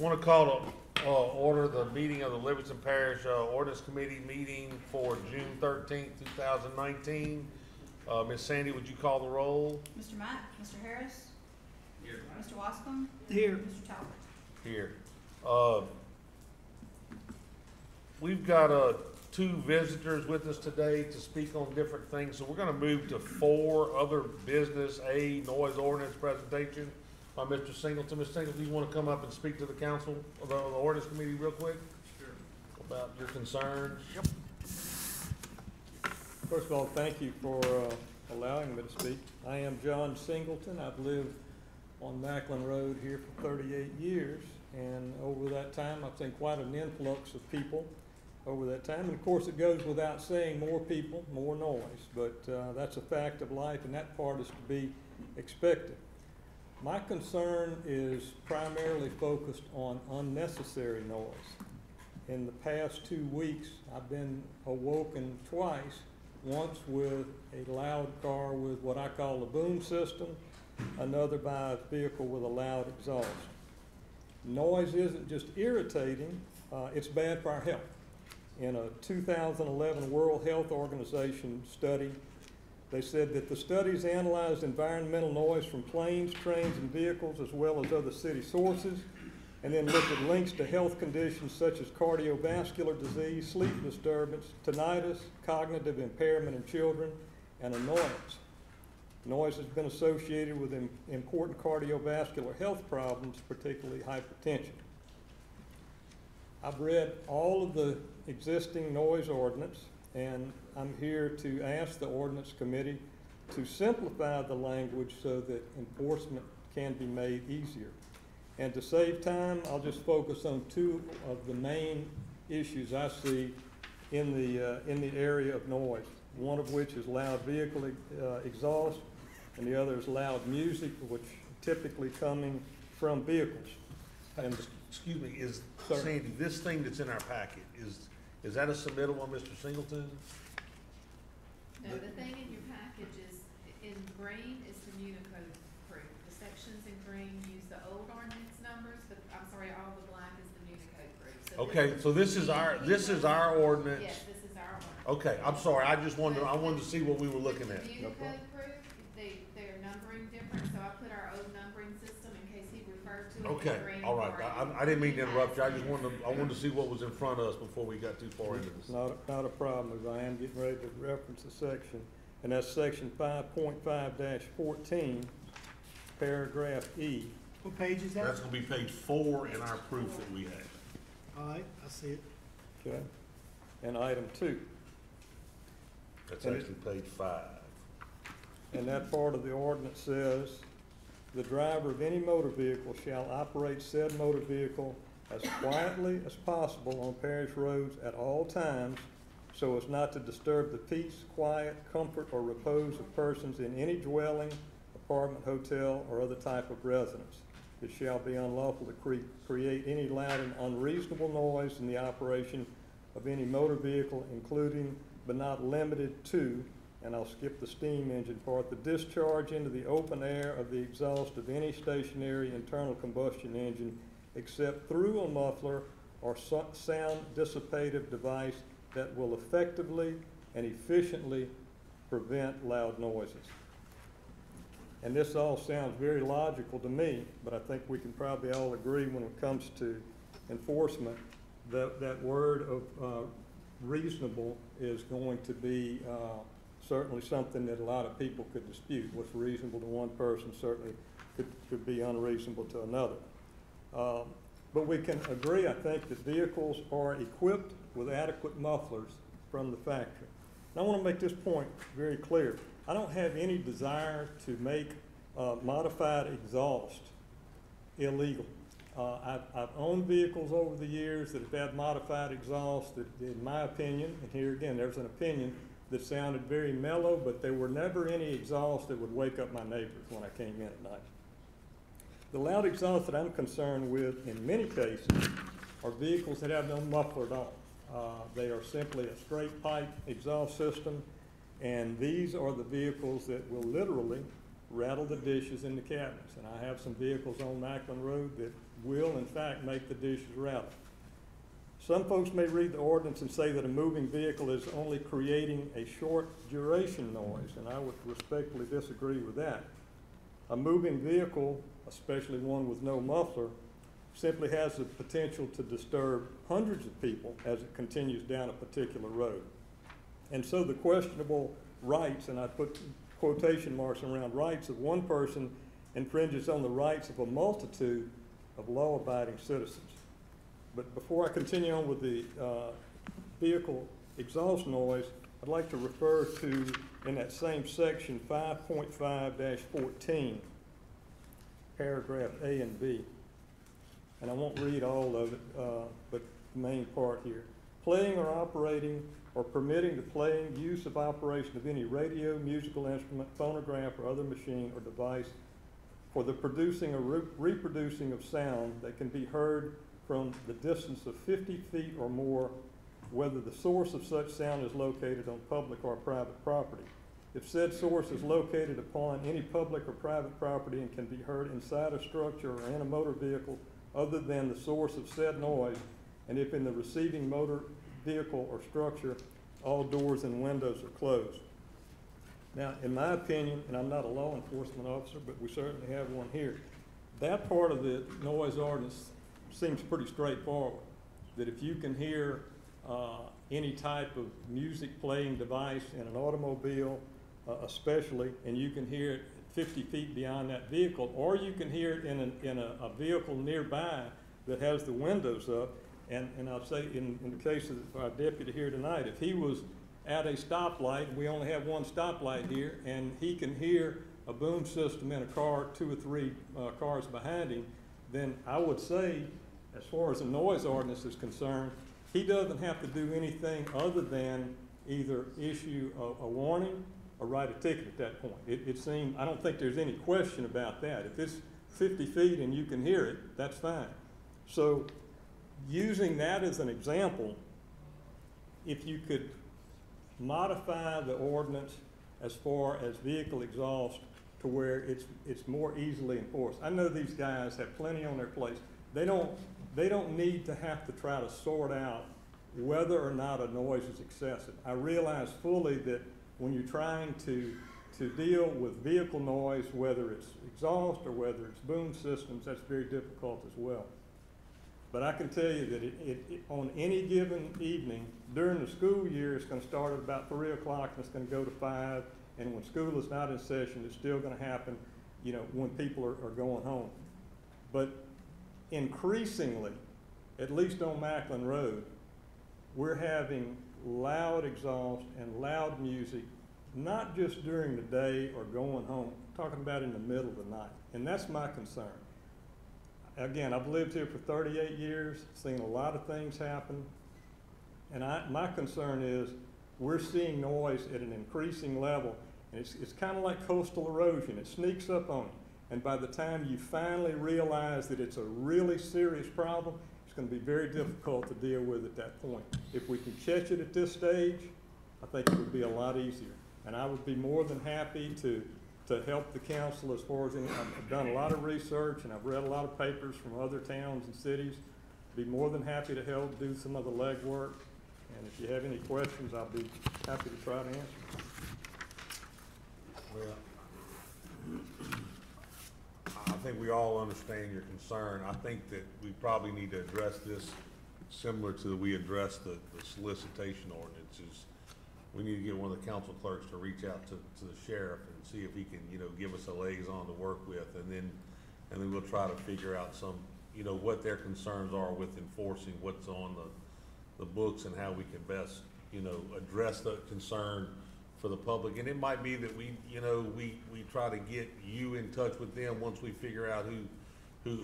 Want to call to order the meeting of the Livingston Parish Ordinance Committee meeting for June 13th, 2019. Ms. Sandy, would you call the roll? Mr. Mack, Mr. Harris. Here. Mr. Wascom. Here. Mr. Talbot. Here. We've got two visitors with us today to speak on different things, so we're going to move to 4 other business, noise ordinance presentation by Mr. Singleton. Mr. Singleton, you want to come up and speak to the council, the ordinance committee real quick? Sure. About your concerns? Yep. First of all, thank you for allowing me to speak. I am John Singleton. I've lived on Macklin Road here for 38 years, and over that time I've seen quite an influx of people over that time. And of course it goes without saying, more people, more noise, but that's a fact of life, and that part is to be expected. My concern is primarily focused on unnecessary noise. In the past 2 weeks, I've been awoken twice, once with a loud car with what I call a boom system, another by a vehicle with a loud exhaust. Noise isn't just irritating, it's bad for our health. In a 2011 World Health Organization study, they said that the studies analyzed environmental noise from planes, trains, and vehicles, as well as other city sources, and then looked at links to health conditions such as cardiovascular disease, sleep disturbance, tinnitus, cognitive impairment in children, and annoyance. Noise has been associated with important cardiovascular health problems, particularly hypertension. I've read all of the existing noise ordinance, and I'm here to ask the ordinance committee to simplify the language so that enforcement can be made easier. And to save time, I'll just focus on 2 of the main issues I see in the area of noise. One of which is loud vehicle exhaust, and the other is loud music, which typically coming from vehicles. And excuse me, Sir. Sandy, this thing that's in our packet, is that a submittal on Mr. Singleton? No, the thing in your package is, in green is the Unicode proof. The sections in green use the old ordinance numbers, but I'm sorry, all the black is the Unicode proof. So Okay, so this is our ordinance. Yes, this is our ordinance. Okay, I'm sorry, I wanted to see what we were looking at. The Unicode proof, they're numbering different, so I put our old numbering system in case he referred to it. Okay, in green all right, or I didn't mean to interrupt you, I wanted to see what was in front of us before we got too far into this. Not a problem, as I am getting ready to reference the section, and that's section 5.5-14, paragraph E. What page is that? That's gonna be page 4 in our proof that we have. All right, I see it. Okay, and item 2. That's actually page 5. And that part of the ordinance says, the driver of any motor vehicle shall operate said motor vehicle as quietly as possible on parish roads at all times, so as not to disturb the peace, quiet, comfort, or repose of persons in any dwelling, apartment, hotel, or other type of residence. It shall be unlawful to create any loud and unreasonable noise in the operation of any motor vehicle, including but not limited to, and I'll skip the steam engine part, the discharge into the open air of the exhaust of any stationary internal combustion engine except through a muffler or sound dissipative device that will effectively and efficiently prevent loud noises. And this all sounds very logical to me, but I think we can probably all agree when it comes to enforcement that word of reasonable is going to be certainly something that a lot of people could dispute. What's reasonable to one person certainly could be unreasonable to another. But we can agree, I think, that vehicles are equipped with adequate mufflers from the factory. And I want to make this point very clear. I don't have any desire to make modified exhaust illegal. I've owned vehicles over the years that have had modified exhaust that, in my opinion, and here again, there's an opinion, that sounded very mellow, but there were never any exhaust that would wake up my neighbors when I came in at night. The loud exhaust that I'm concerned with, in many cases, are vehicles that have no muffler at all. They are simply a straight pipe exhaust system, and these are the vehicles that will literally rattle the dishes in the cabinets. And I have some vehicles on Macklin Road that will in fact make the dishes rattle. Some folks may read the ordinance and say that a moving vehicle is only creating a short duration noise, and I would respectfully disagree with that. A moving vehicle, especially one with no muffler, simply has the potential to disturb hundreds of people as it continues down a particular road. And so the questionable rights, and I put quotation marks around rights of one person, infringes on the rights of a multitude of law-abiding citizens. But before I continue on with the vehicle exhaust noise, I'd like to refer to, in that same section, 5.5-14, paragraph A and B. And I won't read all of it, but the main part here. Playing or operating or permitting the playing, use of operation of any radio, musical instrument, phonograph, or other machine or device for the producing or reproducing of sound that can be heard from the distance of 50 feet or more, whether the source of such sound is located on public or private property. If said source is located upon any public or private property and can be heard inside a structure or in a motor vehicle other than the source of said noise, and if in the receiving motor vehicle or structure all doors and windows are closed. Now, in my opinion, and I'm not a law enforcement officer, but we certainly have one here, that part of the noise ordinance seems pretty straightforward, that if you can hear any type of music playing device in an automobile especially, and you can hear it 50 feet beyond that vehicle, or you can hear it in a vehicle nearby that has the windows up, and I'll say in the case of our deputy here tonight, if he was at a stoplight, and we only have one stoplight here, and he can hear a boom system in a car 2 or 3 cars behind him, then I would say, as far as the noise ordinance is concerned, he doesn't have to do anything other than either issue a warning or write a ticket at that point. It seems, I don't think there's any question about that. If it's 50 feet and you can hear it, that's fine. So using that as an example, if you could modify the ordinance as far as vehicle exhaust to where it's more easily enforced. I know these guys have plenty on their plate. They don't need to have to try to sort out whether or not a noise is excessive. I realize fully that when you're trying to deal with vehicle noise, whether it's exhaust or whether it's boom systems, that's very difficult as well. But I can tell you that on any given evening during the school year, it's going to start at about 3 o'clock and it's going to go to 5. And when school is not in session, it's still going to happen, you know, when people are going home. But increasingly, at least on Macklin Road, we're having loud exhaust and loud music, not just during the day or going home, I'm talking about in the middle of the night. And that's my concern. Again, I've lived here for 38 years, seen a lot of things happen, and my concern is we're seeing noise at an increasing level, and it's kind of like coastal erosion. It sneaks up on you, and by the time you finally realize that it's a really serious problem, it's going to be very difficult to deal with at that point. If we can catch it at this stage, I think it would be a lot easier, and I would be more than happy to help the council as far as I've done a lot of research and I've read a lot of papers from other towns and cities. Be more than happy to help do some of the legwork. And if you have any questions, I'll be happy to try to answer. Well, I think we all understand your concern. I think that we probably need to address this similar to we addressed the solicitation ordinances. We need to get one of the council clerks to reach out to the sheriff and see if he can, you know, give us a liaison to work with, and then we'll try to figure out some, you know, what their concerns are with enforcing what's on the books and how we can best, you know, address the concern for the public. And it might be that we, you know, we try to get you in touch with them once we figure out who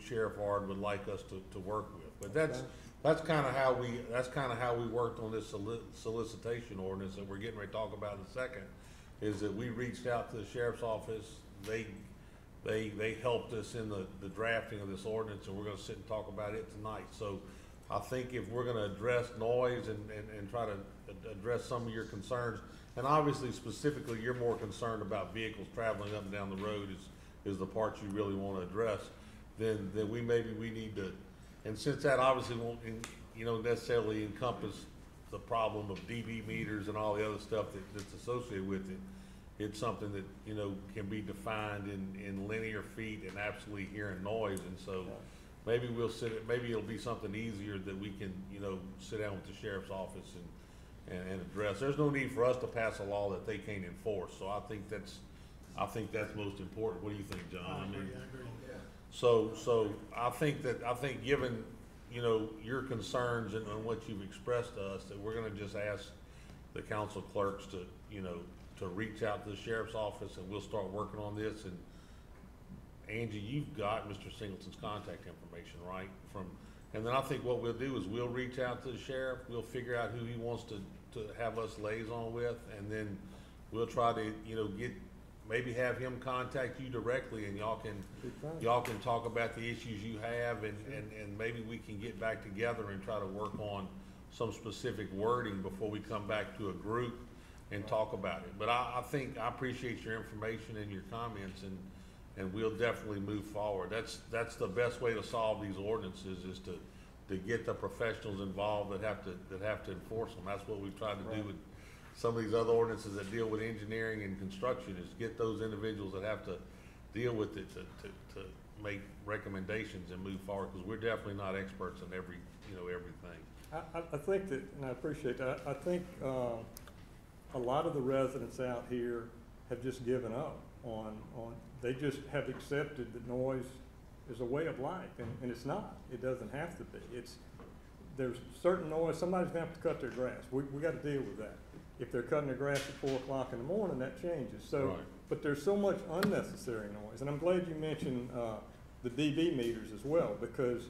Sheriff Ard would like us to work with. But that's kind of how we worked on this solicitation ordinance that we're getting ready to talk about in a second, is that we reached out to the sheriff's office. They helped us in the drafting of this ordinance, and we're going to sit and talk about it tonight. So I think if we're going to address noise and try to address some of your concerns, and obviously specifically, you're more concerned about vehicles traveling up and down the road is the part you really wanna address, then we need to, and since that obviously won't, necessarily encompass the problem of DB meters and all the other stuff that's associated with it, it's something that, can be defined in linear feet and absolutely hearing noise, and so maybe maybe it'll be something easier that we can, sit down with the sheriff's office and address. There's no need for us to pass a law that they can't enforce, so I think that's most important. What do you think, John? I agree. So I think given, your concerns and what you've expressed to us, that we're gonna just ask the council clerks to, to reach out to the sheriff's office, and we'll start working on this. And Angie, you've got Mr. Singleton's contact information, right? And then I think what we'll do is we'll reach out to the sheriff, we'll figure out who he wants to have us liaison with, and then we'll try to, maybe have him contact you directly, and y'all can talk about the issues you have, and maybe we can get back together and try to work on some specific wording before we come back to a group and talk about it. But I think I appreciate your information and your comments, and we'll definitely move forward. That's the best way to solve these ordinances, is to get the professionals involved that have to enforce them. That's what we've tried to do with some of these other ordinances that deal with engineering and construction, is get those individuals that have to deal with it to make recommendations and move forward, because we're definitely not experts in everything. I think that, and I appreciate that, I think a lot of the residents out here have just given up on, they just have accepted that noise is a way of life, and it's not. It doesn't have to be. There's certain noise, somebody's gonna have to cut their grass. We gotta deal with that. If they're cutting their grass at 4 o'clock in the morning, that changes. So, Right. But there's so much unnecessary noise, and I'm glad you mentioned the DB meters as well, because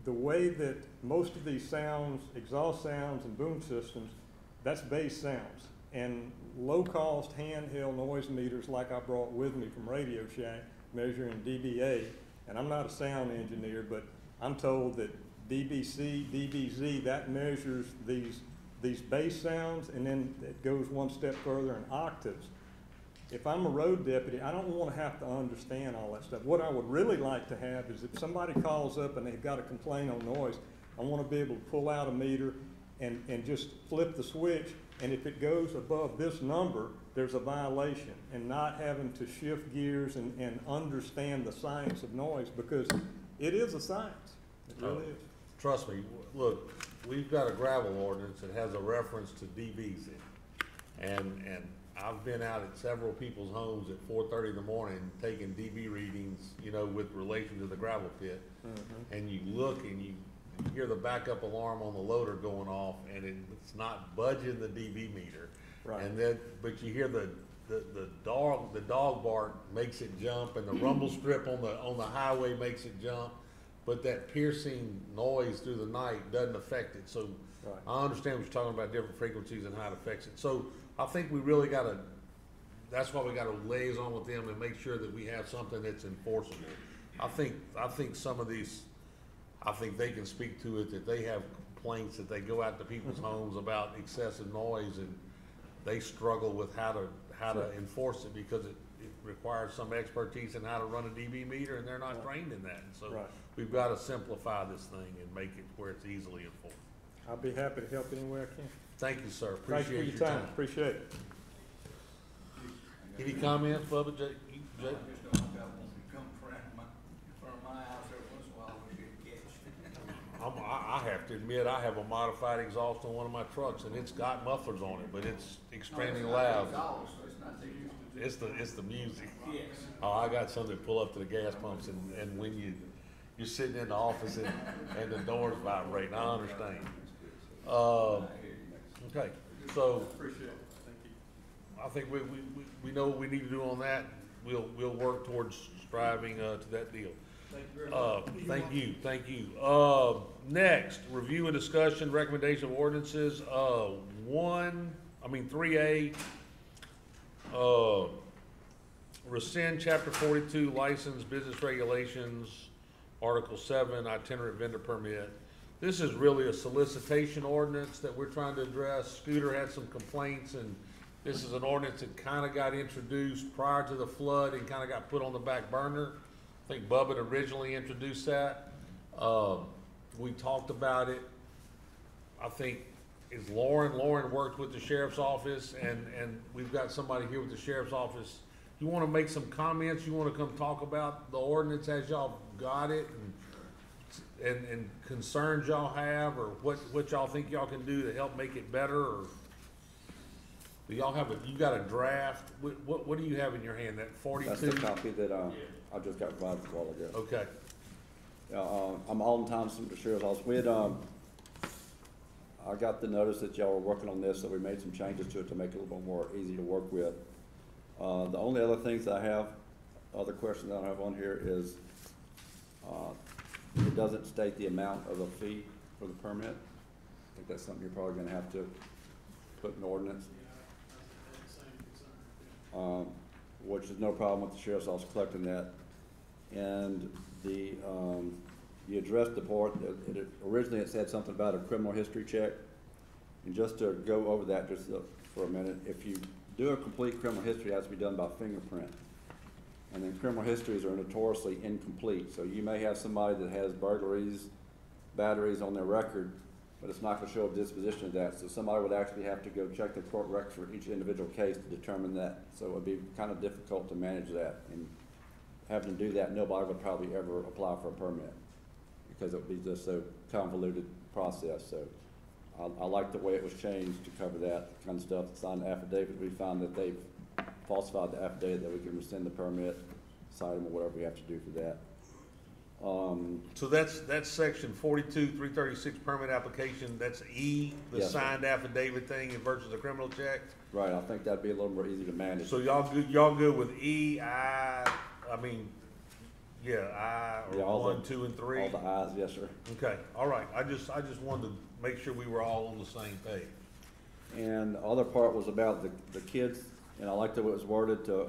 the way that most of these sounds, exhaust sounds and boom systems, that's bass sounds. And low-cost handheld noise meters like I brought with me from Radio Shack, measuring dBA, and I'm not a sound engineer, but I'm told that dBc, dBz, that measures these bass sounds, and then it goes one step further in octaves. If I'm a road deputy, I don't want to have to understand all that stuff. What I would really like to have is, if somebody calls up and they've got a complaint on noise, I want to be able to pull out a meter and just flip the switch, and if it goes above this number, there's a violation, and not having to shift gears and understand the science of noise, because it is a science. It really is. Trust me, look, we've got a gravel ordinance that has a reference to DBs in it. And I've been out at several people's homes at 4:30 in the morning taking DB readings, with relation to the gravel pit. Mm-hmm. And you look and you hear the backup alarm on the loader going off, and it's not budging the DB meter. Right. And then, but you hear the dog bark makes it jump, and the rumble strip on the highway makes it jump. But that piercing noise through the night doesn't affect it. So Right. I understand what you're talking about, different frequencies and how it affects it. So I think we really that's why we gotta liaison with them and make sure that we have something that's enforceable. I think some of these, I think they can speak to it, that they have complaints that they go out to people's homes about excessive noise, and they struggle with how to enforce it, because it requires some expertise in how to run a DB meter, and they're not trained in that. And so we've got to simplify this thing and make it where it's easily enforced. I'll be happy to help any way I can. Thank you, sir. Thank you Appreciate for your time. Appreciate it. Any comments, Bubba? Jay? I just don't want to come from my house every once in a while, we get catch. I have to admit, I have a modified exhaust on one of my trucks, and it's got mufflers on it, but it's extremely loud. It's the music. Yes. Oh, I got some that pull up to the gas pumps, and when you're sitting in the office and the doors vibrating, I understand. Okay, so Appreciate it. Thank you. I think we know what we need to do on that. We'll work towards striving to that deal. Thank you very much. Thank you. Next, review and discussion, recommendation of ordinances, 3A, rescind chapter 42, license, business regulations, article 7, itinerant vendor permit. This is really a solicitation ordinance that we're trying to address. Scooter had some complaints, and this is an ordinance that kinda got introduced prior to the flood and kinda got put on the back burner. I think Bubba had originally introduced that. We talked about it. I think is Lauren worked with the sheriff's office, and we've got somebody here with the sheriff's office. You wanna make some comments? You wanna come talk about the ordinance as y'all got it, and concerns y'all have, or what y'all think y'all can do to help make it better, or do y'all have you got a draft? What do you have in your hand, that 42? That's the copy that, I just got provided a while ago. Okay, I'm all in time with the sheriff's office. We had, I got the notice that y'all were working on this, so we made some changes to it to make it a little bit more easy to work with. The only other things I have, other questions I have on here is, it doesn't state the amount of a fee for the permit. I think that's something you're probably gonna have to put in ordinance. Which is no problem with the sheriff's office collecting that. And the, you addressed the part, originally it said something about a criminal history check. And just to go over that just for a minute, if you do a complete criminal history, it has to be done by fingerprint. And then criminal histories are notoriously incomplete. So you may have somebody that has burglaries, batteries on their record, but it's not gonna show a disposition of that. So somebody would actually have to go check the court records for each individual case to determine that. So it would be kind of difficult to manage that. And having to do that, nobody would probably ever apply for a permit because it would be just so convoluted process. So I like the way it was changed to cover that kind of stuff. Signed the affidavit, we found that they've falsified the affidavit, that we can rescind the permit, cite them, or whatever we have to do for that. so that's section 42-336 permit application, that's E, the Yes, sir. signed affidavit thing versus a criminal check? Right, I think that'd be a little more easy to manage. So y'all good with E, I, I, or Yeah, all 1, the- 2, and 3? All the ayes, yes, sir. Okay, all right, I just wanted to make sure we were all on the same page. And the other part was about the kids, and I liked the way it was worded to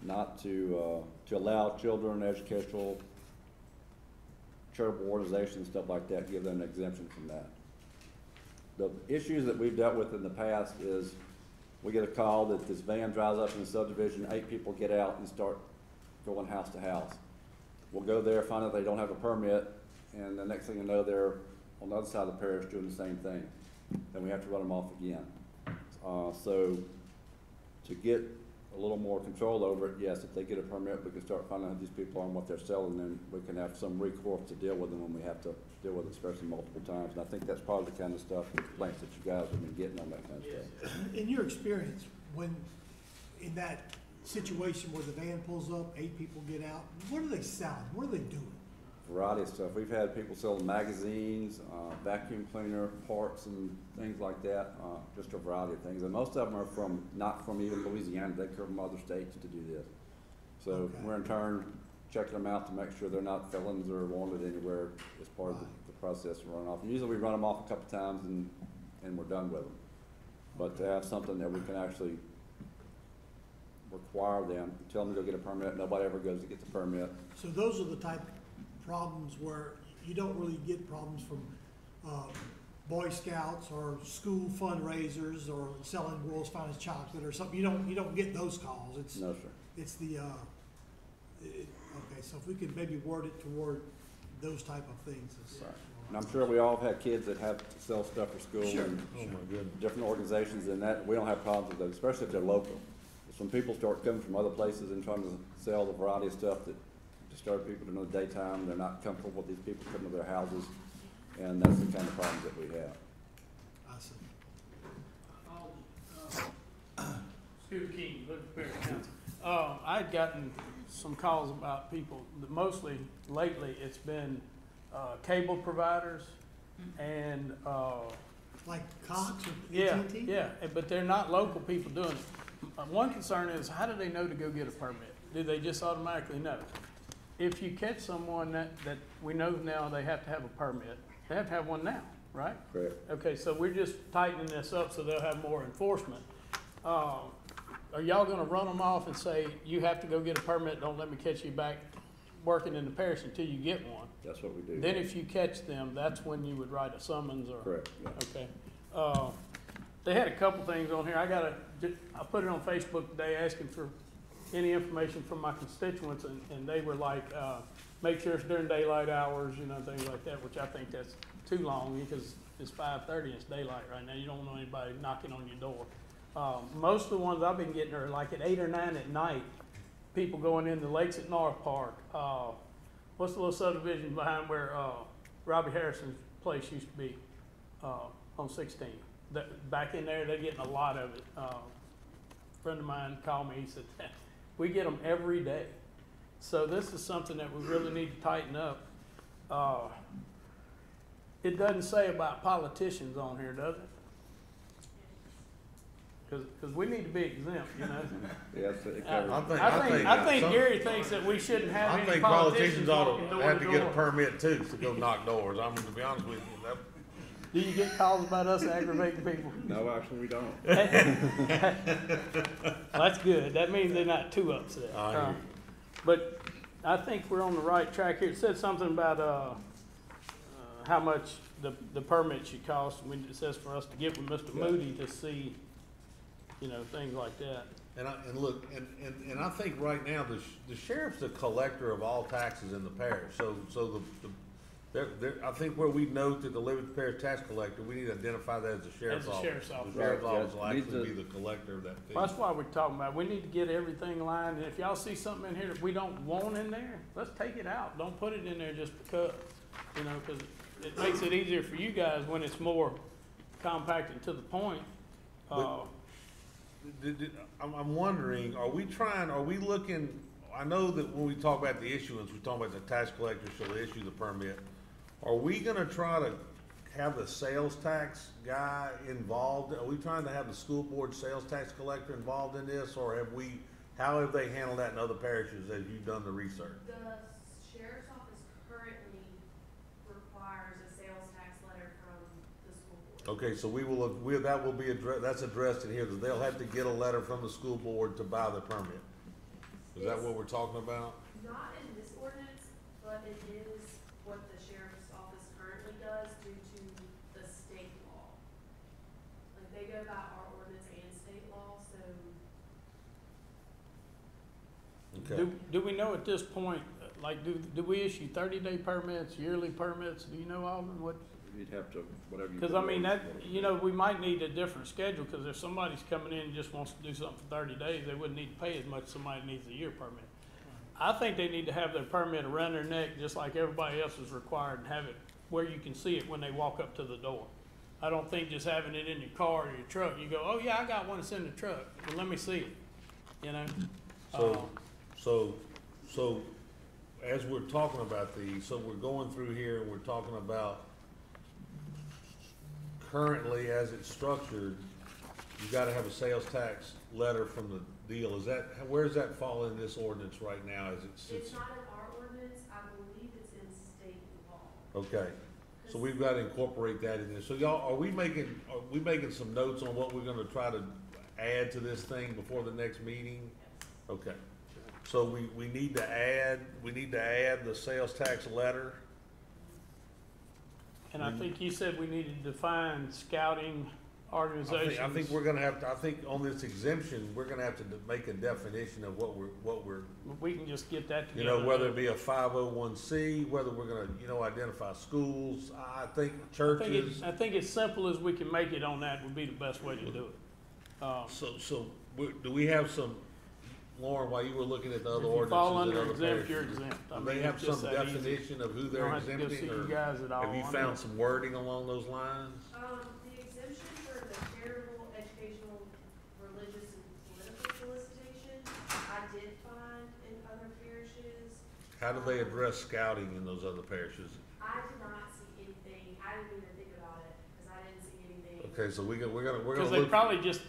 not to allow children, educational, charitable organizations, stuff like that, give them an exemption from that. The issues that we've dealt with in the past is we get a call that this van drives up in the subdivision, 8 people get out and start going house to house. We'll go there, find out they don't have a permit, and the next thing you know, they're on the other side of the parish doing the same thing. Then we have to run them off again. So to get a little more control over it, yes, if they get a permit, we can start finding out who these people are and what they're selling, and we can have some recourse to deal with them when we have to deal with it, especially multiple times. And I think that's probably the kind of stuff, complaints that you guys have been getting on that kind of stuff. In your experience, when, in that situation where the van pulls up, 8 people get out, what are they selling? What are they doing? Variety of stuff. We've had people selling magazines, vacuum cleaner parts and things like that, just a variety of things. And most of them are not from even Louisiana, they come from other states to do this. So Okay. we're in turn checking them out to make sure they're not felons or wanted anywhere as part of the process of running off. And usually we run them off a couple times and we're done with them. But to have something that we can actually require them, tell them to go get a permit, nobody ever goes to get the permit. So those are the type of problems where you don't really get problems from Boy Scouts or school fundraisers or selling World's Finest Chocolate or something. You don't get those calls. It's No, sir. It's the okay. So if we could maybe word it toward those type of things. Right. And I'm sure we all have had kids that have to sell stuff for school Sure. and Oh, my goodness. different organizations, and that, we don't have problems with those, especially if they're local. It's when people start coming from other places and trying to sell the variety of stuff that disturb people during the daytime, they're not comfortable with these people coming to their houses, and that's the kind of problems that we have. I see. Scooter King, Livingston Parish Council. I'd gotten some calls about people, mostly lately, it's been cable providers and, Like Cox or yeah, AT&T? yeah, but they're not local people doing it. One concern is, how do they know to go get a permit? Do they just automatically know? If you catch someone that we know now they have to have a permit, they have to have one now, right? Correct. Okay, so we're just tightening this up so they'll have more enforcement. Are y'all gonna run them off and say, you have to go get a permit, don't let me catch you back working in the parish until you get one. That's what we do. Then if you catch them, that's when you would write a summons or. Correct, yeah. Okay. They had a couple things on here. I put it on Facebook today asking for any information from my constituents, and they were like, make sure it's during daylight hours, you know, things like that, which I think that's too long because it's 5:30 and it's daylight right now. You don't want anybody knocking on your door. Most of the ones I've been getting are like at 8 or 9 at night, people going into Lakes at North Park. What's the little subdivision behind where Robbie Harrison's place used to be on 16? Back in there, they're getting a lot of it. A friend of mine called me, he said, we get them every day. So this is something that we really need to tighten up. It doesn't say about politicians on here, does it? Because we need to be exempt, you know? Yes, it covers. I think Gary thinks that we shouldn't have I any think politicians politicians ought walking to door have to to get a door. permit too to go knock doors. I'm gonna be honest with you. Do you get calls about us aggravating people? No, actually, we don't. Well, that's good. That means they're not too upset. I hear you. But I think we're on the right track here. It said something about how much the permit should cost. It says for us to get with Mr. Moody to see, you know, things like that. And look, and I think right now the sheriff's the collector of all taxes in the parish. So I think where we note that the Livingston Parish tax collector, we need to identify that as the sheriff's office. sheriff's office. The sheriff's Right, office yeah. will Needs actually to- be the collector of that fee. Well, that's why we're talking about, we need to get everything aligned, and if y'all see something in here that we don't want in there, let's take it out. Don't put it in there just because, you know, because it makes it easier for you guys when it's more compact and to the point. I'm wondering, are we looking, I know that when we talk about the issuance, we talk about the tax collector shall issue the permit. Are we gonna try to have the sales tax guy involved? Are we trying to have the school board sales tax collector involved in this, or how have they handled that in other parishes as you've done the research? The sheriff's office currently requires a sales tax letter from the school board. Okay, so that will be that's addressed in here, that they'll have to get a letter from the school board to buy the permit. Is that what we're talking about? Not in this ordinance, but it is what the sheriff's office currently does due to the state law. Like, they go by our ordinance and state law, so Okay. Do we know at this point, like, do we issue 30-day permits, yearly permits? Do you know, Alden, what? You'd have to, whatever you. Because I mean, you know, we might need a different schedule, because if somebody's coming in and just wants to do something for 30 days, they wouldn't need to pay as much as somebody needs a year permit. I think they need to have their permit around their neck, just like everybody else is required, and have it where you can see it when they walk up to the door. I don't think just having it in your car or your truck, you go, oh yeah, I got one that's in the truck, well, let me see it, you know? So as we're talking about these, so we're going through here and we're talking about currently as it's structured, you gotta have a sales tax letter from the deal. Where does that fall in this ordinance right now as it sits? it's not in our ordinance, I believe it's in state law. Okay, so we've gotta incorporate that in there. So y'all, are we making some notes on what we're gonna try to add to this thing before the next meeting? Okay, so we need to add the sales tax letter. And I think you said we needed to define scouting organizations. I think we're gonna have to, I think on this exemption, we're gonna have to make a definition of what we're, We can just get that you together. know, whether it be a 501c, whether we're gonna, you know, identify schools, I think churches. I think as simple as we can make it on that would be the best way to do it. Do we have some, Lauren, while you were looking at the other If you fall ordinances in under other exempt, you're parishes, exempt. I do mean, they have it's just some that easy. definition of who You they're don't have to go see exempting, you or guys at all. have you on found that. some wording along those lines? The exemption for the charitable, educational, religious, and political solicitation, I did find in other parishes. How do they address scouting in those other parishes? I did not see anything, I didn't even think about it, because I didn't see anything. Okay, so we're gonna Because they look. probably just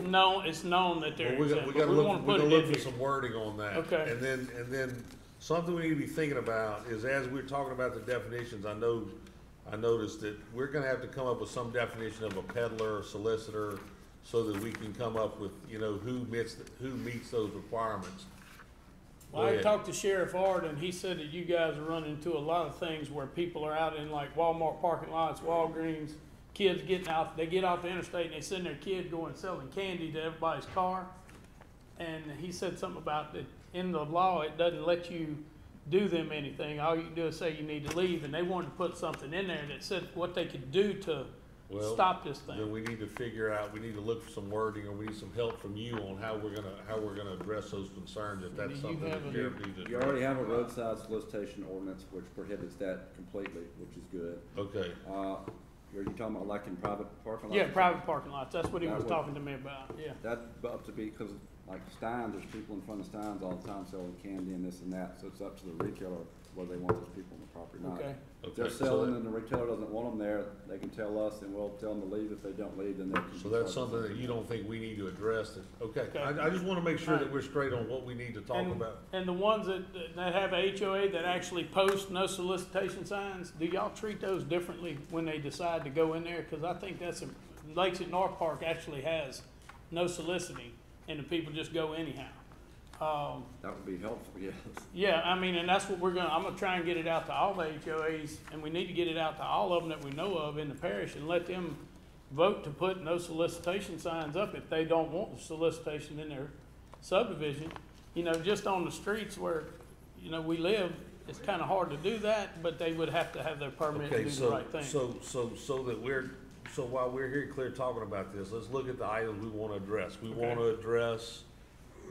know, it's known that they're Well, exempt, we but gotta we look, wanna we put gotta it look in for here. some wording on that. Okay. And then something we need to be thinking about is, as we're talking about the definitions, I noticed that we're gonna have to come up with some definition of a peddler or solicitor, so that we can come up with, you know, who meets those requirements. Well, Go I ahead. talked to Sheriff Ard, and he said that you guys are running into a lot of things where people are out in like Walmart parking lots, Walgreens, kids getting out, they get off the interstate and they send their kid going selling candy to everybody's car. And he said something about that in the law, it doesn't let you do them anything. All you can do is say you need to leave, and they wanted to put something in there that said what they could do to Well, stop this then thing. we need to figure out, we need to look for some wording, or we need some help from you on how we're gonna address those concerns, if Do that's you something have the a- sheriff needs to. You already have a roadside solicitation ordinance which prohibits that completely, which is good. Okay, Are you talking about like in private parking lots? Yeah, private parking lots, that's what he That was would- talking to me about, yeah. That's up to be, because like Stein, there's people in front of Stein's all the time selling candy and this and that, so it's up to the retailer whether they want those people on the property or not. Okay, If okay, they're so selling that, and the retailer doesn't want them there, they can tell us and we'll tell them to leave. If they don't leave, then they can. so that's something that you don't think we need to address, okay, Okay. I just wanna make sure that Alright. we're straight on what we need to talk And- about. And the ones that have a HOA that actually post no solicitation signs, do y'all treat those differently when they decide to go in there? Cause I think that's, Lakes at North Park actually has no soliciting, and the people just go anyhow. That would be helpful, yes. Yeah, I mean, and that's what I'm gonna try and get it out to all the HOAs, and we need to get it out to all of them that we know of in the parish, and let them vote to put no solicitation signs up if they don't want the solicitation in their subdivision. You know, just on the streets where, you know, we live, it's kinda hard to do that, but they would have to have their permit to Okay, do the so, right thing. so while we're here clear talking about this, let's look at the items we wanna address. We Okay. wanna address,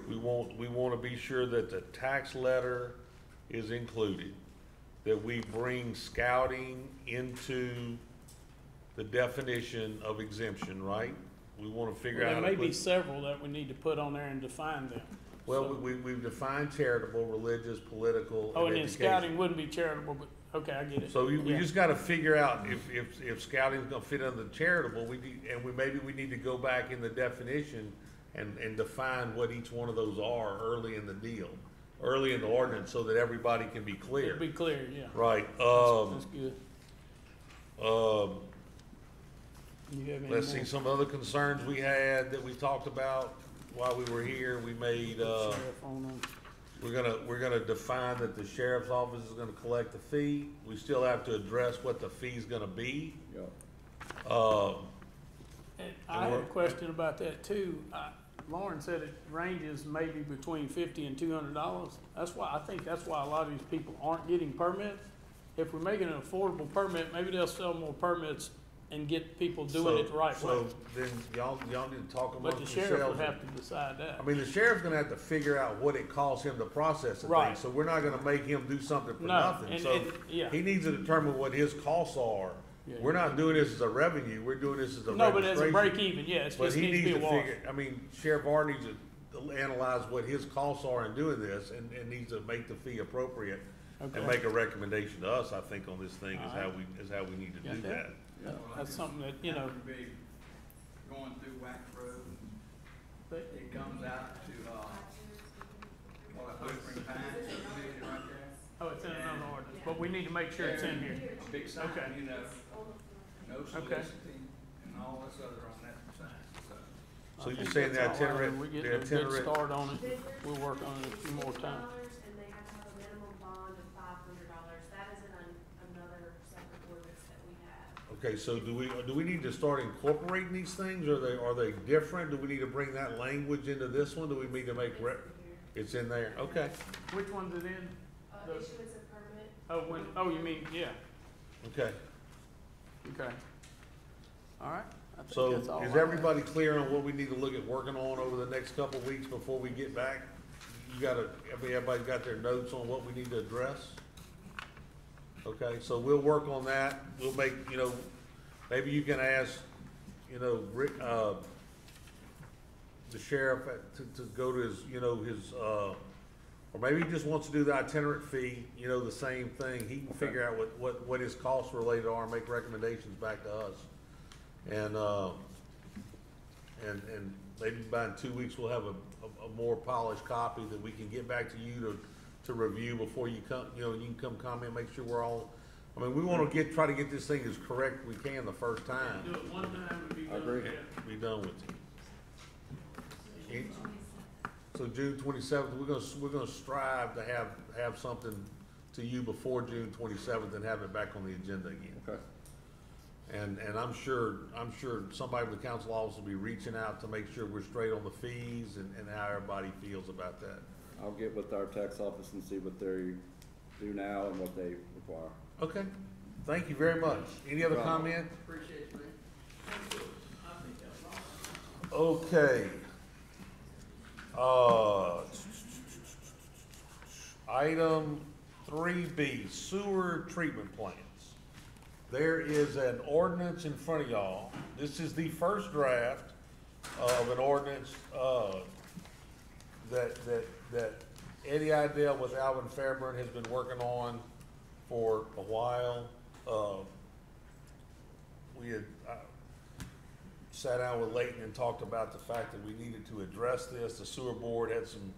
we wanna be sure that the tax letter is included, that we bring scouting into the definition of exemption, right? We wanna figure out. There how to may be put- several that we need to put on there and define them. Well, So- we've defined charitable, religious, political, Oh, and and then education. scouting wouldn't be charitable, but, okay, I get it. So we Yeah. just gotta figure out if scouting's gonna fit under charitable, maybe we need to go back in the definition and define what each one of those are early in the deal, early in the ordinance, so that everybody can be clear. It'd be clear, yeah. Right, That's good. You have any let's see, more? some other concerns we had that we talked about while we were here, we made, Sheriff on them. we're gonna define that the sheriff's office is gonna collect the fee. We still have to address what the fee's gonna be. Yep. And I had a question about that too. Lauren said it ranges maybe between $50 and $200. I think that's why a lot of these people aren't getting permits. If we're making an affordable permit, maybe they'll sell more permits and get people doing it the right way. So then y'all need to talk But amongst the yourselves. sheriff would have to decide that. I mean, the sheriff's gonna have to figure out what it costs him to process the thing, Right. so we're not gonna make him do something for No, nothing, and- so and- yeah. he needs to determine what his costs are. Yeah. We're not doing this as a revenue, we're doing this as a No, but as a registration. break even, yeah, it But just he needs to needs be to a wash. figure, I mean, Sheriff Ard needs to analyze what his costs are in doing this, and needs to make the fee appropriate, Okay. and make a recommendation to us, I think, on this thing, is Alright. how we need to Got do that? that. Yeah, that's something that, you know, Happen to be going through Wax Road, it comes out to, Whispering Pines subdivision right there. oh, it's in another ordinance, but we need to make sure it's in here. A big sign, Okay. you know, no soliciting and all this other on that sign, so. So I you're think saying that's the all right. itinerant, We the get a good itinerant, start on it. We'll work on it a few more times. And they have to have a minimum bond of $500. That is another separate ordinance that we have. okay, so do we need to start incorporating these things, or are they different? Do we need to bring that language into this one? Do we need to make it's in there? Okay, Which one's it in? The- Issuance of permit. Oh, you mean, yeah, okay. okay. All right. I think So that's all I is have. everybody clear on what we need to look at working on over the next couple of weeks before we get back? Everybody's got their notes on what we need to address? Okay, so we'll work on that. We'll make, maybe you can ask, Rick, the sheriff to go to his, or maybe he just wants to do the itinerant fee, the same thing. He can figure out what his costs related are and make recommendations back to us. And maybe by in 2 weeks, we'll have a more polished copy that we can get back to you to review before you come, you can come comment, make sure we're all, we wanna try to get this thing as correct we can the first time. Do it one time and be I done. agree. Yeah. Be done with it. So So June 27th, we're gonna strive to have something to you before June 27th and have it back on the agenda again. Okay. And I'm sure somebody from the council office will be reaching out to make sure we're straight on the fees and how everybody feels about that. I'll get with our tax office and see what they do now and what they require. Okay, thank you very much. Any other Problem. comment? Appreciate it, man. Thank you. I think that's all. Okay. Item 3B, sewer treatment plants. There is an ordinance in front of y'all. This is the first draft of an ordinance, that Eddie Idell with Alvin Fairburn has been working on for a while. We had sat down with Leighton and talked about the fact that we needed to address this. The sewer board had some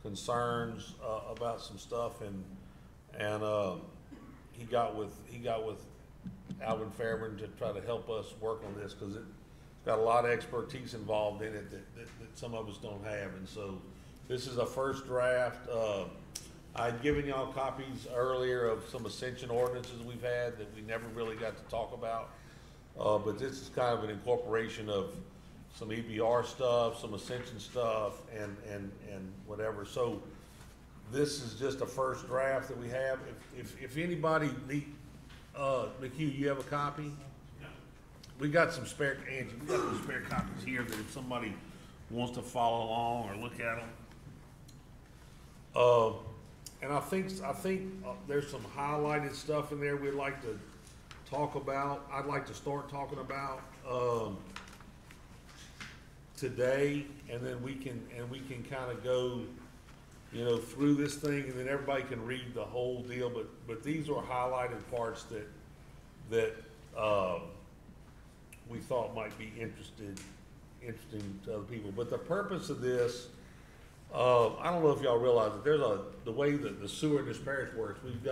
concerns about some stuff, and he got with Alvin Fairburn to try to help us work on this, because it's got a lot of expertise involved in it that some of us don't have. And so this is a first draft. I'd given y'all copies earlier of some Ascension ordinances we've had that we never really got to talk about. But this is kind of an incorporation of some EBR stuff, some Ascension stuff, and whatever. So this is just a first draft that we have. If anybody McHugh, you have a copy? No. We got some spare, Angie, we got some spare copies here that if somebody wants to follow along or look at them. And I think there's some highlighted stuff in there we'd like to talk about. I'd like to start talking about today, and then we can kind of go, through this thing, and then everybody can read the whole deal. But these are highlighted parts that we thought might be interesting to other people. But the purpose of this, I don't know if y'all realize that there's the way that the sewer in this parish works. We've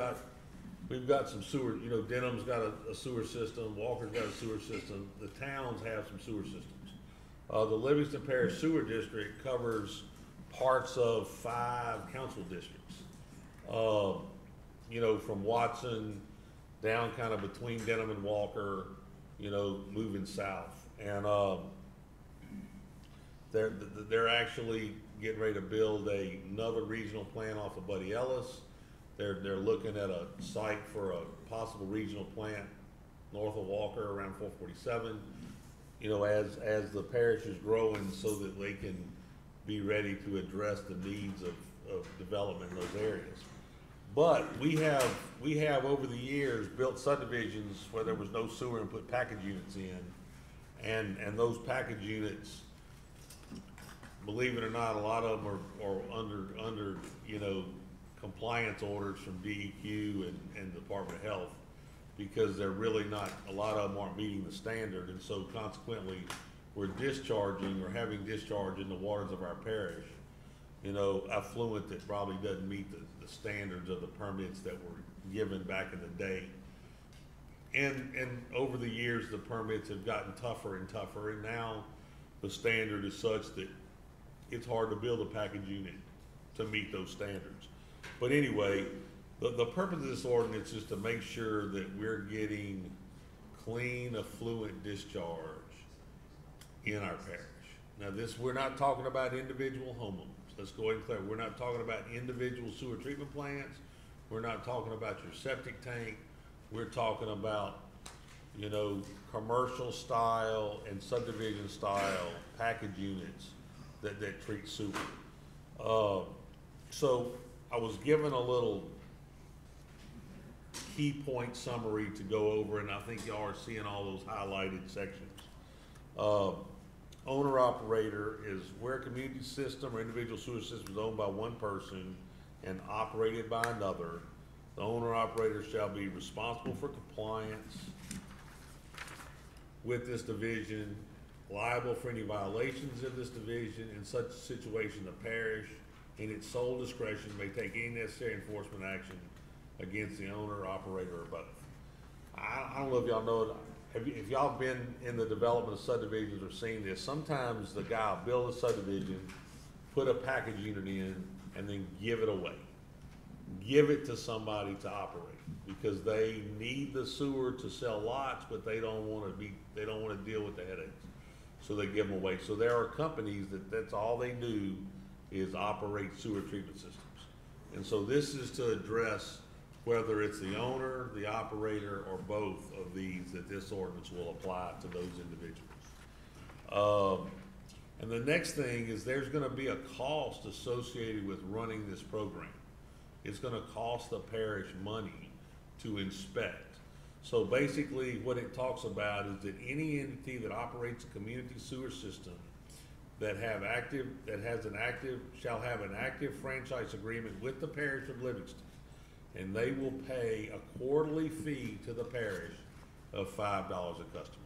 got some sewer. Denham's got a sewer system. Walker's got a sewer system. The towns have some sewer systems. The Livingston Parish Sewer District covers parts of 5 council districts. From Watson down kind of between Denham and Walker, moving south. And they're actually getting ready to build another regional plant off of Buddy Ellis. They're looking at a site for a possible regional plant north of Walker around 447. As the parish is growing, so that they can be ready to address the needs of development in those areas. But we have over the years built subdivisions where there was no sewer and put package units in, and those package units, believe it or not, a lot of them are under compliance orders from DEQ and Department of Health, because they're really not, a lot of them aren't meeting the standard, and so consequently we're discharging or having discharge in the waters of our parish, affluent that probably doesn't meet the standards of the permits that were given back in the day. And over the years, the permits have gotten tougher and tougher, and now the standard is such that it's hard to build a package unit to meet those standards. But anyway, the purpose of this ordinance is to make sure that we're getting clean, affluent discharge in our parish. Now we're not talking about individual homeowners. Let's go ahead and clear. We're not talking about individual sewer treatment plants. We're not talking about your septic tank. We're talking about, commercial style and subdivision style package units that treat sewer. So I was given a little key point summary to go over, and I think y'all are seeing all those highlighted sections. Owner-operator is where a community system or individual sewer system is owned by one person and operated by another. The owner-operator shall be responsible for compliance with this division, liable for any violations of this division. In such a situation, the parish, in its sole discretion, may take any necessary enforcement action against the owner, operator, or both. I don't know if y'all know it. If y'all been in the development of subdivisions or seen this, sometimes the guy will build a subdivision put a package unit in and then give it away. Give it to somebody to operate, because they need the sewer to sell lots, but they don't wanna deal with the headaches. So they give them away. So there are companies that's all they do is operate sewer treatment systems. And so this is to address whether it's the owner, the operator, or both of these, that this ordinance will apply to those individuals. And the next thing is there's gonna be a cost associated with running this program. It's gonna cost the parish money to inspect. So basically what it talks about is that any entity that operates a community sewer system shall have an active franchise agreement with the parish of Livingston. And they will pay a quarterly fee to the parish of $5 a customer.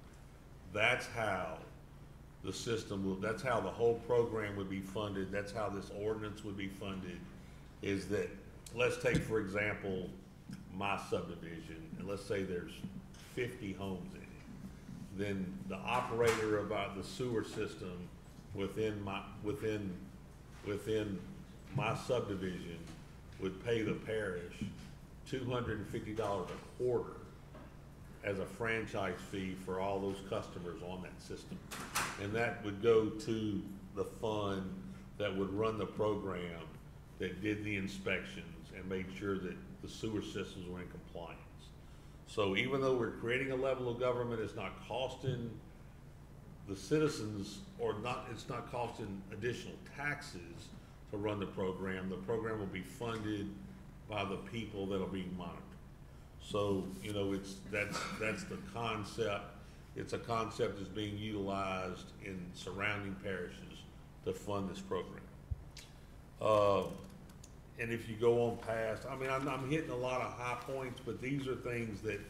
That's how the system will, that's how the whole program would be funded, that's how this ordinance would be funded, is that, let's take for example, my subdivision, and let's say there's 50 homes in it. Then the operator about the sewer system within my subdivision would pay the parish $250 a quarter as a franchise fee for all those customers on that system. And that would go to the fund that would run the program, that did the inspections and made sure that the sewer systems were in compliance. So even though we're creating a level of government, it's not costing the citizens, it's not costing additional taxes to run the program. The program will be funded by the people that are being monitored. So, you know, that's the concept. It's a concept that's being utilized in surrounding parishes to fund this program. And if you go on past, I mean, I'm hitting a lot of high points, but these are things that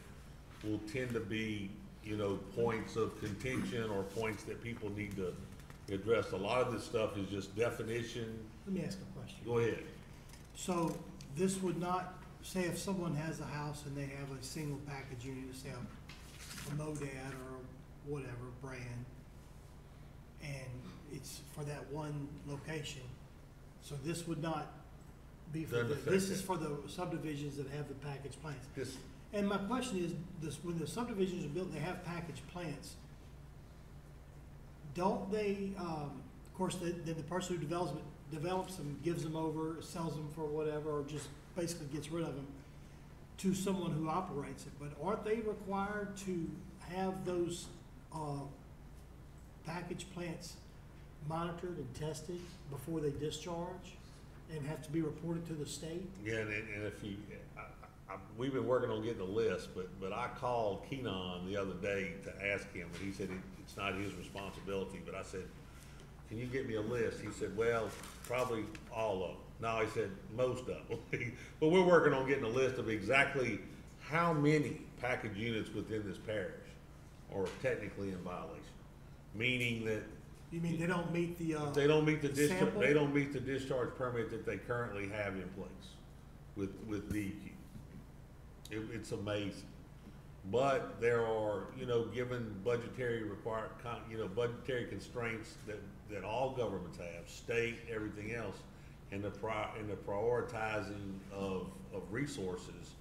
will tend to be, you know, points of contention or points that people need to address. A lot of this stuff is just definition. Let me ask a question. Go ahead. So this would not, say if someone has a house and they have a single package unit, say a Modad or whatever brand, and it's for that one location, so this would not be for, this is for the subdivisions that have the package plants. And my question is, when the subdivisions are built and they have package plants, don't they, of course, then the person who develops them, gives them over, sells them for whatever, or just basically gets rid of them to someone who operates it. But aren't they required to have those package plants monitored and tested before they discharge and have to be reported to the state? Yeah, and if you, we've been working on getting a list, but I called Keenan the other day to ask him, and he said it's not his responsibility, but I said, can you get me a list? He said, well, probably all of them. No, he said most of them. But we're working on getting a list of exactly how many package units within this parish are technically in violation. Meaning that You mean they don't meet the, they don't meet the sample? they don't meet the discharge permit that they currently have in place with DEQ. It's amazing. But there are, you know, given budgetary budgetary constraints that all governments have, state, everything else, and the prioritizing of resources,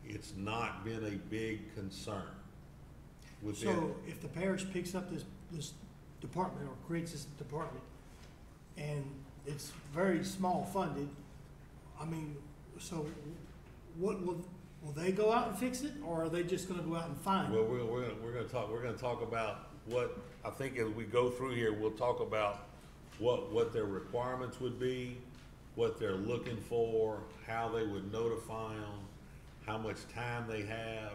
it's not been a big concern. So if the parish picks up this department or creates this department and it's very small funded, I mean, so what will they go out and fix it, or are they just gonna go out and find it? Well, we're gonna talk about what, I think as we go through here, we'll talk about what their requirements would be, what they're looking for, how they would notify them, how much time they have,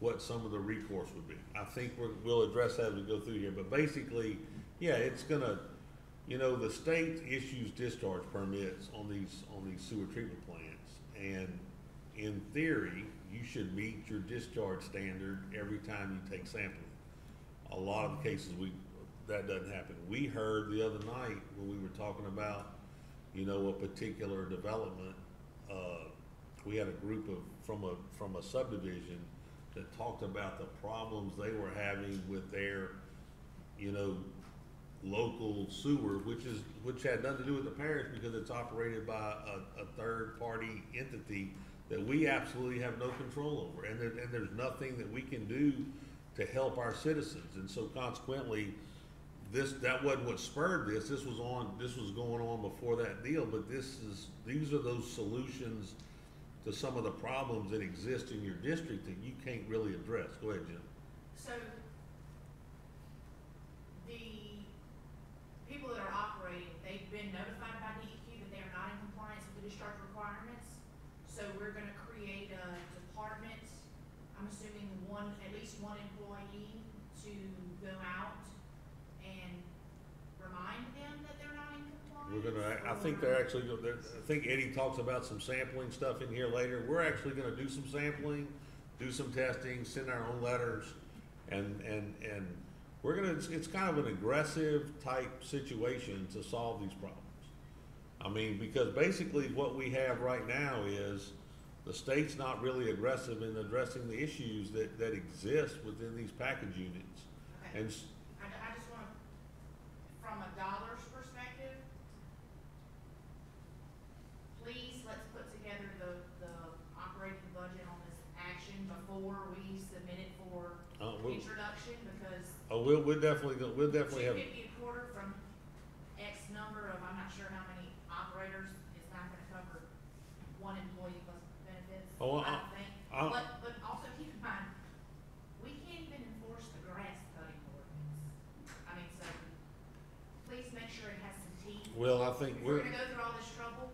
what some of the recourse would be. I think we'll address that as we go through here, but basically, yeah, it's gonna, you know, the state issues discharge permits on these sewer treatment plants, and in theory, you should meet your discharge standard every time you take sampling. A lot of the cases that doesn't happen. We heard the other night when we were talking about, you know, a particular development, we had a group from a subdivision that talked about the problems they were having with their, you know, local sewer, which had nothing to do with the parish because it's operated by a third-party entity that we absolutely have no control over, and there's nothing that we can do to help our citizens, and so consequently, that wasn't what spurred this. This was going on before that deal, but these are those solutions to some of the problems that exist in your district that you can't really address. Go ahead, Jim. So, the people that are operating, they've been notified by DEQ that they are not in compliance with the discharge requirements. So we're gonna create a department, I'm assuming at least one employee to go out and remind them that they're not in compliance? I think I think Eddie talks about some sampling stuff in here later. We're actually gonna do some sampling, do some testing, send our own letters, and we're gonna, it's kind of an aggressive type situation to solve these problems. I mean, because basically what we have right now is the state's not really aggressive in addressing the issues that exist within these package units. Okay. And I just want, from a dollars perspective, please, let's put together the operating budget on this action before we submit it for introduction, because we'll definitely have. $250 a quarter from X number of, I'm not sure how many operators, is not gonna cover one employee plus benefits, I don't think. But also keep in mind, we can't even enforce the grass cutting ordinance. I mean, so, please make sure it has some teeth. Well, I think We're gonna go through all this trouble.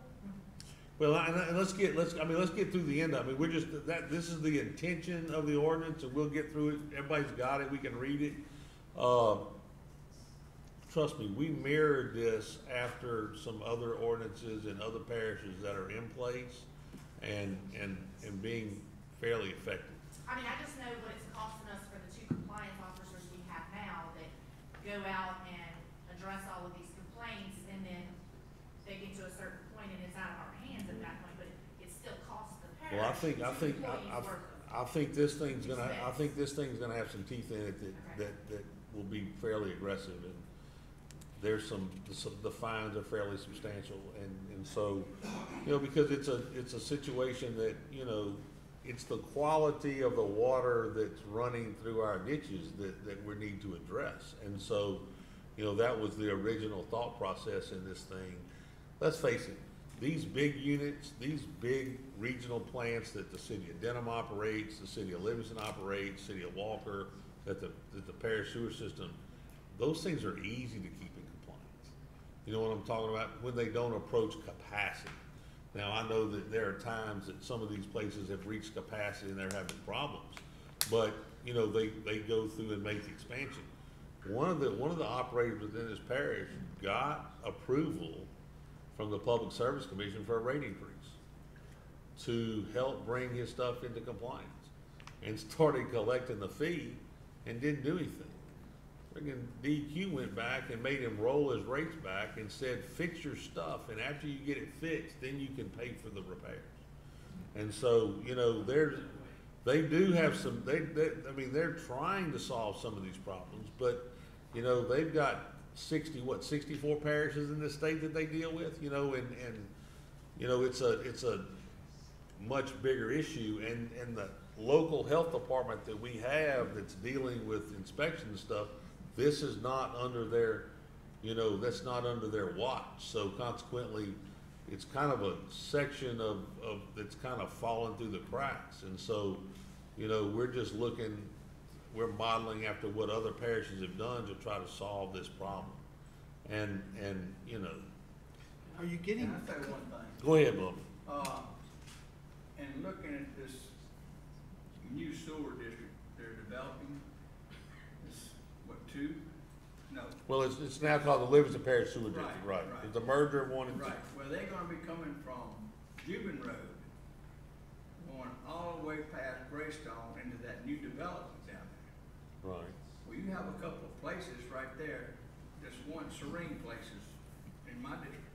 Well, and let's get through the end of it. I mean, this is the intention of the ordinance, and we'll get through it. Everybody's got it. We can read it. Trust me, we mirrored this after some other ordinances in other parishes that are in place and being fairly effective. I mean, I just know what it's costing us for the 2 compliance officers we have now that go out and address all of these complaints, and then they get to a certain point and it's out of our hands at that point, but it still costs the parish. Well, I think this thing's gonna have some teeth in it that will be fairly aggressive, and there's the fines are fairly substantial, and so, because it's a situation that, it's the quality of the water that's running through our ditches that we need to address, and so, that was the original thought process in this thing. Let's face it, these big units, these big regional plants that the city of Denham operates, the city of Livingston operates, city of Walker, that the parish sewer system, those things are easy to keep in compliance. You know what I'm talking about? When they don't approach capacity. Now, I know that there are times that some of these places have reached capacity and they're having problems, but, they go through and make the expansion. One of the operators within this parish got approval from the Public Service Commission for a rate increase to help bring his stuff into compliance, and started collecting the fee and didn't do anything. Friggin' DEQ went back and made him roll his rates back and said, fix your stuff, and after you get it fixed, then you can pay for the repairs. And so, they do have some, they're trying to solve some of these problems, but, they've got 64 parishes in this state that they deal with, it's a much bigger issue, and the local health department that we have that's dealing with inspection and stuff, this is not under their, that's not under their watch, so consequently, it's kind of a section of that's kind of fallen through the cracks, and so, we're modeling after what other parishes have done to try to solve this problem. And Are you getting? Can I say one thing? go ahead, Bob. And looking at this new sewer district they're developing, it's what, 2? No. Well, it's now called the Livingston Parish Sewer District, right? Right. It's a merger of 1 and 2. Right, well, they're gonna be coming from Jubin Road, going all the way past Greystone into that new development down there. Right. Well, you have a couple of places right there, this one Serene places in my district.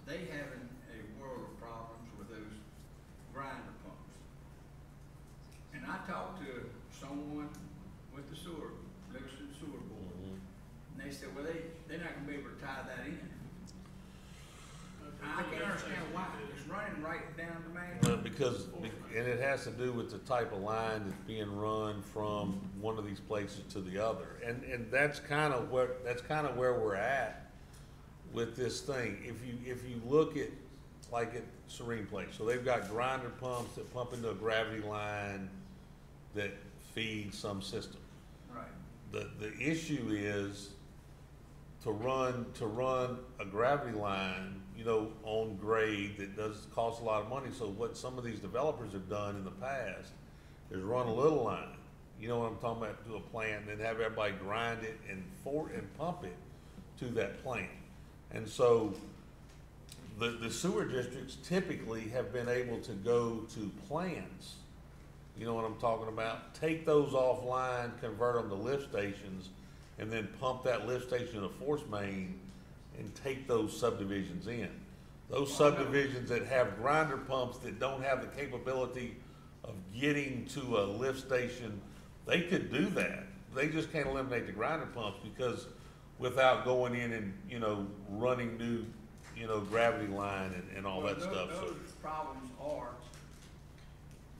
They having a world of problems with those grinder pumps. And I talked to someone with the Livingston Sewer Board, and they said, well, they right down the main. And it has to do with the type of line that's being run from one of these places to the other. And that's kind of where we're at with this thing. If you look at, like at Serene Place, so they've got grinder pumps that pump into a gravity line that feeds some system. Right. The issue is to run a gravity line, you know, on grade that does cost a lot of money. So what some of these developers have done in the past is run a little line, you know what I'm talking about, to a plant, and then have everybody grind it and pump it to that plant. And so the sewer districts typically have been able to go to plants, you know what I'm talking about, take those offline, convert them to lift stations, and then pump that lift station in a force main and take those subdivisions in. Those subdivisions that have grinder pumps that don't have the capability of getting to a lift station, they could do that. They just can't eliminate the grinder pumps because without going in and, you know, running new, you know, gravity line and all that stuff. Those problems are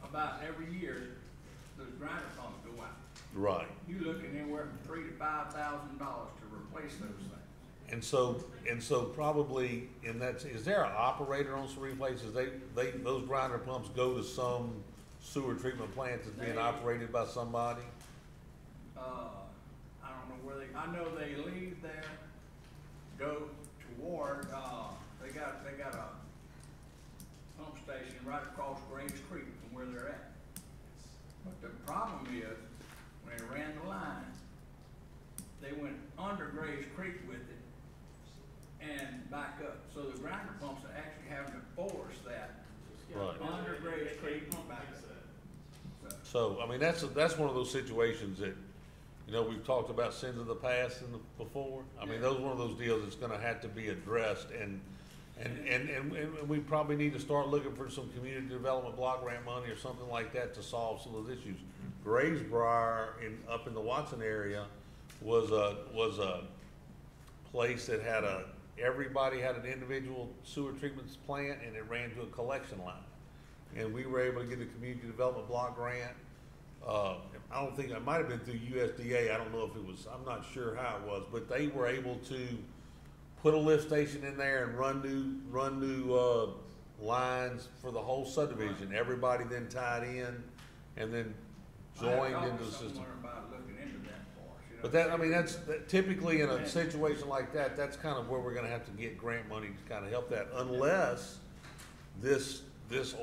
about every year, those grinder pumps go out. Right. You looking anywhere from $3,000 to $5,000 to replace those things. And so probably in that, is there an operator on Serene Places? Those grinder pumps go to some sewer treatment plant that's being operated by somebody? I don't know where I know they leave there, go toward, they got a pump station right across Graves Creek from where they're at. But the problem is, when they ran the line, they went under Graves Creek with it and back up. So the grinder pumps are actually having to force that Right. under Graves Creek and back up. So, I mean, that's one of those situations that, you know, we've talked about sins of the past before. I mean, those one of those deals that's gonna have to be addressed, and we probably need to start looking for some community development block grant money or something like that to solve some of those issues. Gravesbriar up in the Watson area was a place that had everybody had an individual sewer treatment plant, and it ran to a collection line. And we were able to get a community development block grant. I don't think, it might have been through USDA, I don't know if it was, I'm not sure how it was, but they were able to put a lift station in there and run new lines for the whole subdivision. Everybody then tied in and then joined into the system. About looking into that for us, you know? But that, I mean, that's typically in a situation like that, that's kind of where we're gonna have to get grant money to kind of help that, unless this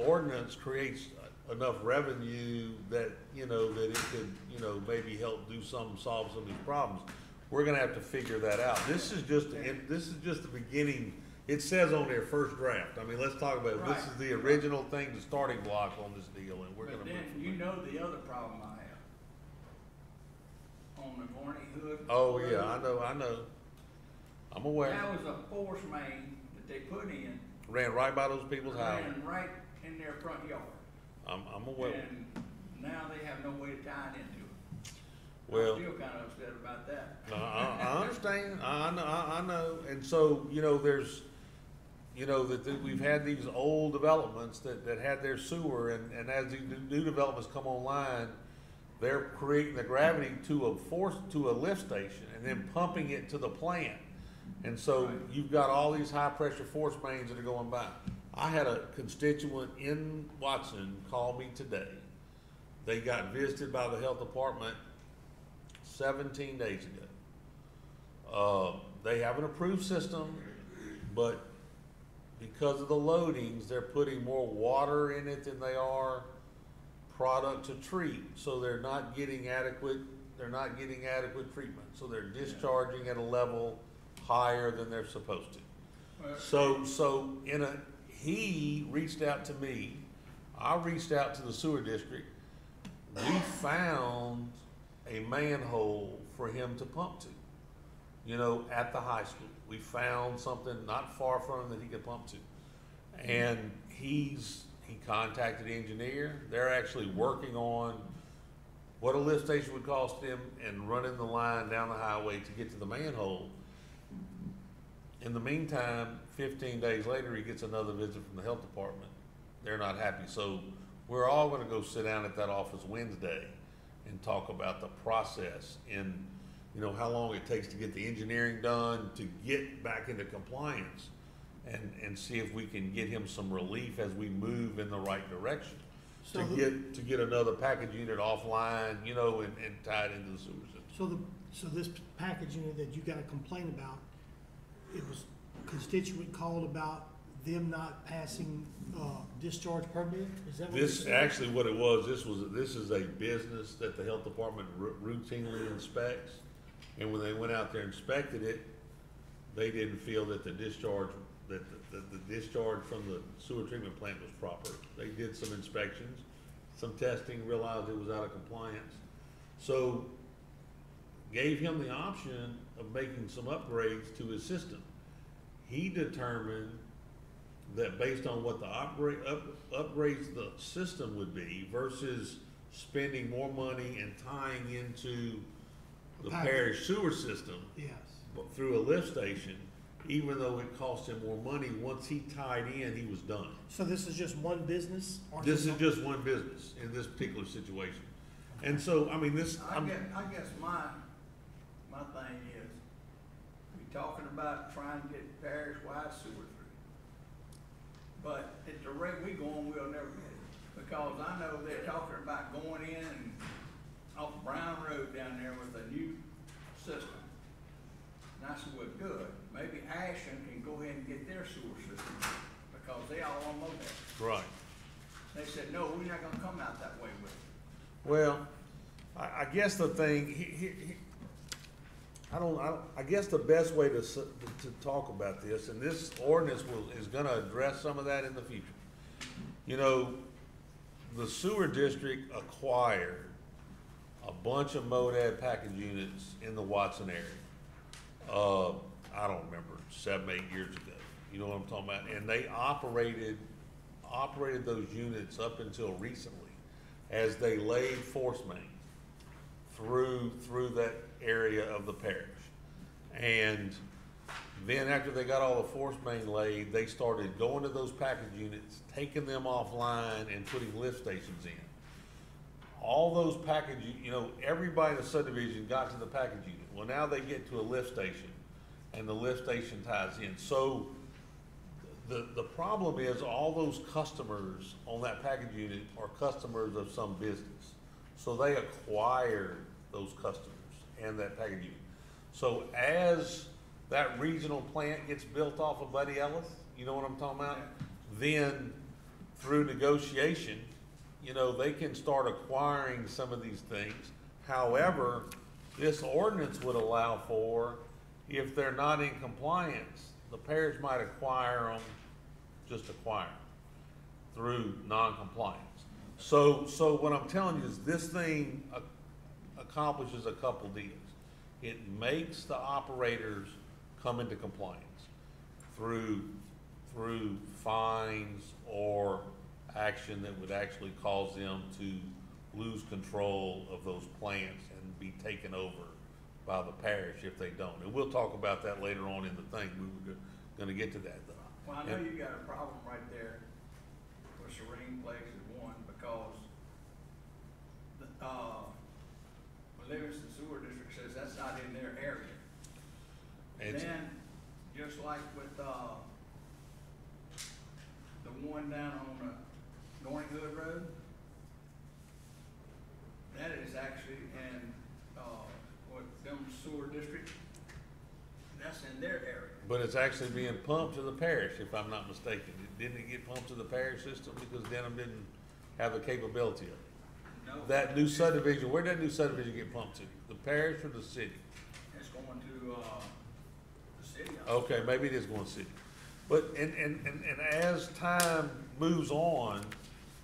ordinance creates enough revenue that, you know, that it could, you know, maybe help solve some of these problems. We're gonna have to figure that out. This is just the beginning. It says on there, first draft. I mean, let's talk about it. This is the original thing, the starting block on this deal, and we're gonna move But from then, you there. know the other problem I have. On the Gorney Hood. Oh, yeah, I know. I'm aware. That was a force main that they put in. Ran right by those people's house. Ran right in their front yard. I'm aware. And now they have no way to tie it into it. Well, I'm still kinda upset about that. I understand. I know. And so, you know, there's, you know, that we've had these old developments that had their sewer, and as the new developments come online, they're creating the gravity to a lift station and then pumping it to the plant. And so you've got all these high pressure force mains that are going by. I had a constituent in Watson call me today. They got visited by the health department 17 days ago. They have an approved system, but because of the loadings, they're putting more water in it than they are product to treat. So they're not getting adequate treatment. So they're discharging at a level higher than they're supposed to. So he reached out to me, I reached out to the sewer district. We found a manhole for him to pump to, you know, at the high school. We found something not far from him that he could pump to. And he contacted the engineer. They're actually working on what a lift station would cost him and running the line down the highway to get to the manhole. In the meantime, 15 days later, he gets another visit from the health department, they're not happy. So we're all gonna go sit down at that office Wednesday and talk about the process and, you know, how long it takes to get the engineering done, to get back into compliance, and see if we can get him some relief as we move in the right direction. So To get another package unit offline, you know, and tied into the sewer system. So this package unit that you got a complaint about, it was constituent called about them not passing, discharge permit? Is that what you're This, saying? actually what it was, this is a business that the health department routinely inspects. And when they went out there and inspected it, they didn't feel that the discharge, that the discharge from the sewer treatment plant was proper. They did some inspections, some testing, realized it was out of compliance. So gave him the option of making some upgrades to his system. He determined that based on what the upgrades the system would be versus spending more money and tying into the parish sewer system Yes. through a lift station, even though it cost him more money, once he tied in, he was done. So this is just one business? Or This is just one business in this particular situation. And so, I mean, this, I guess my thing is, we talking about trying to get parish-wide sewer through. But at the rate we going, we'll never get it, because I know they're talking about going in and off Brown Road down there with a new system. And I said, well, good, maybe Ashland can go ahead and get their sewer system, because they all on MoDOT. right. They said, no, we're not gonna come out that way with it. Well, I guess the thing, I guess the best way to talk about this, and this ordinance is gonna address some of that in the future. You know, the sewer district acquired a bunch of MoDAD package units in the Watson area. I don't remember, 7, 8 years ago. You know what I'm talking about? And they operated those units up until recently as they laid force main through that area of the parish. And then after they got all the force main laid, they started going to those package units, taking them offline and putting lift stations in. All those package, you know, everybody in the subdivision got to the package unit. Well, now they get to a lift station and the lift station ties in. So the problem is all those customers on that package unit are customers of some business. So they acquire those customers and that package unit. So as that regional plant gets built off of Buddy Ellis, you know what I'm talking about? Then through negotiation, you know, they can start acquiring some of these things. However, this ordinance would allow for, if they're not in compliance, the parish might acquire them, just acquire them through non-compliance. So what I'm telling you is this thing accomplishes a couple deals. It makes the operators come into compliance through fines or action that would actually cause them to lose control of those plants and be taken over by the parish if they don't. And we'll talk about that later on in the thing. We were gonna get to that though. Well, I know you got a problem right there with Serene Place is one, because the, Livingston Sewer District says that's not in their area. And then, just like with, the one down on, Norring Hood Road, that is actually in, what, them sewer district, that's in their area. But it's actually being pumped to the parish, if I'm not mistaken. Didn't it get pumped to the parish system because Denham didn't have the capability of it? No. That new subdivision, where'd that new subdivision get pumped to? The parish or the city? It's going to, the city. Okay, maybe it is going to city. But, and as time moves on,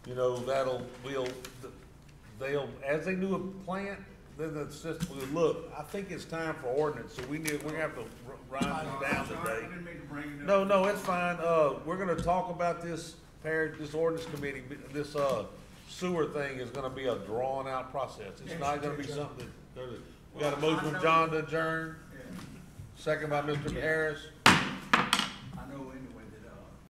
you know, they'll, as they do a plant, then the system will look, I think it's time for ordinance, so we're gonna have to run this down Sorry, I today. didn't mean to bring it up. No, it's fine. We're gonna talk about this this ordinance committee, this, sewer thing is gonna be a drawn out process. It's not gonna be something that, we got a motion from John to adjourn, Yeah. second by Mr. Harris.